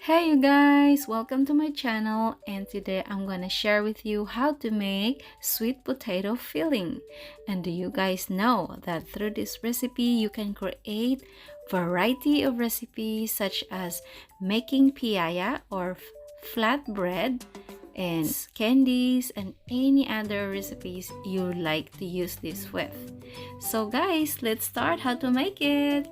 Hey you guys, welcome to my channel, and today I'm gonna share with you how to make sweet potato filling. And do you guys know that through this recipe you can create variety of recipes such as making piaya or flatbread and candies and any other recipes you like to use this with. So guys, let's start how to make it.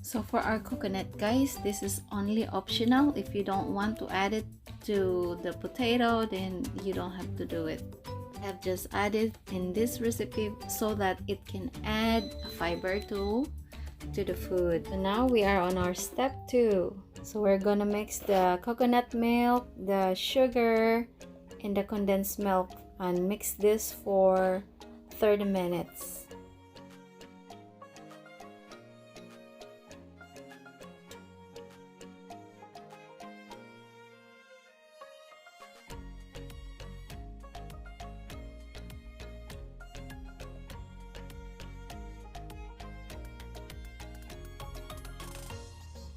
So for our coconut, guys, this is only optional. If you don't want to add it to the potato, then you don't have to do it. I've just added in this recipe so that it can add fiber to the food. So now we are on our step 2. So we're gonna mix the coconut milk, the sugar, and the condensed milk and mix this for 30 minutes.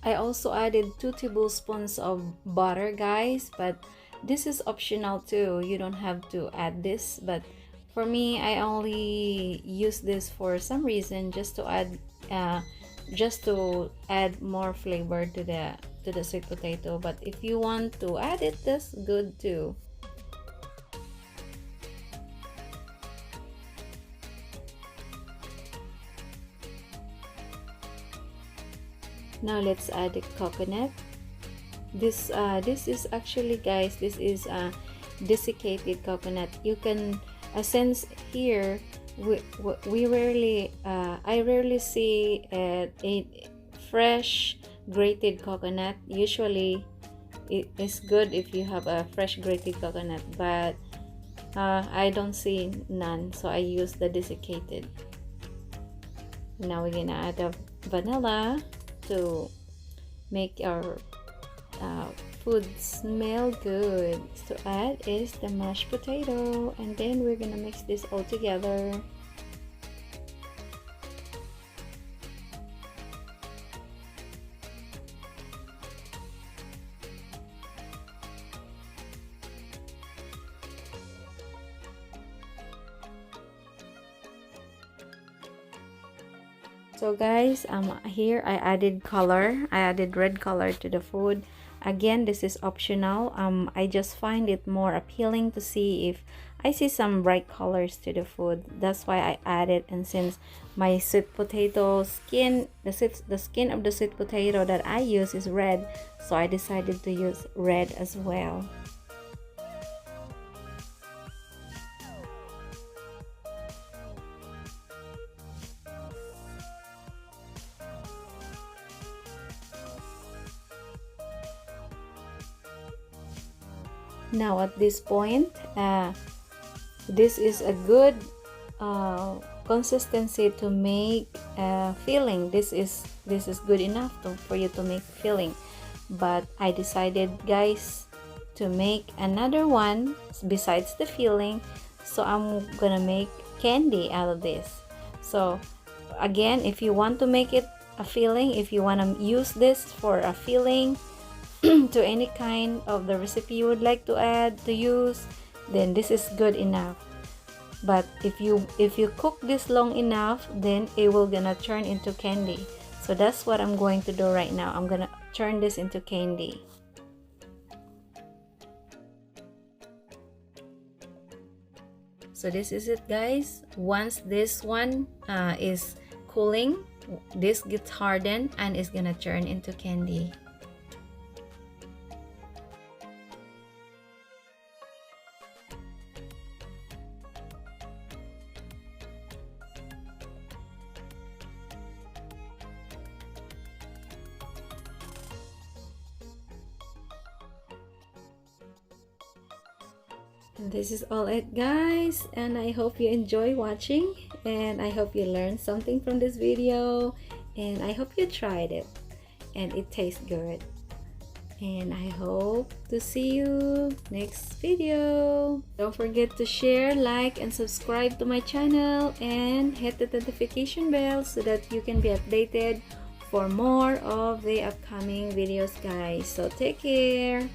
I also added 2 tablespoons of butter, guys, but this is optional too. You don't have to add this, but for me, I only use this for some reason, just to add more flavor to the sweet potato. But if you want to add it, that's good too. Now let's add the coconut. This is actually, guys, this is a desiccated coconut. You can since here we rarely I rarely see a fresh grated coconut. Usually it is good if you have a fresh grated coconut, but I don't see none, so I use the desiccated. Now we're gonna add the vanilla to make our food smell good. To add is the mashed potato, and then we're gonna mix this all together. So guys, here I added color. I added red color to the food. Again, this is optional. I just find it more appealing to see if I see some bright colors to the food. That's why I added. And since my sweet potato skin, the skin of the sweet potato that I use is red, so I decided to use red as well. Now at this point, this is a good consistency to make filling. This is good enough for you to make filling. But I decided, guys, to make another one besides the filling. So I'm gonna make candy out of this. So again, if you want to make it a filling, if you want to use this for a filling to any kind of the recipe you would like to add to use, then this is good enough. But if you cook this long enough, then it will gonna turn into candy. So that's what I'm going to do right now. I'm gonna turn this into candy. So this is it, guys. Once this one is cooling, this gets hardened and is gonna turn into candy. And this is all it, guys, and I hope you enjoy watching, and I hope you learned something from this video, and I hope you tried it and it tastes good. And I hope to see you next video. Don't forget to share, like, and subscribe to my channel, and hit the notification bell so that you can be updated for more of the upcoming videos, guys. So take care.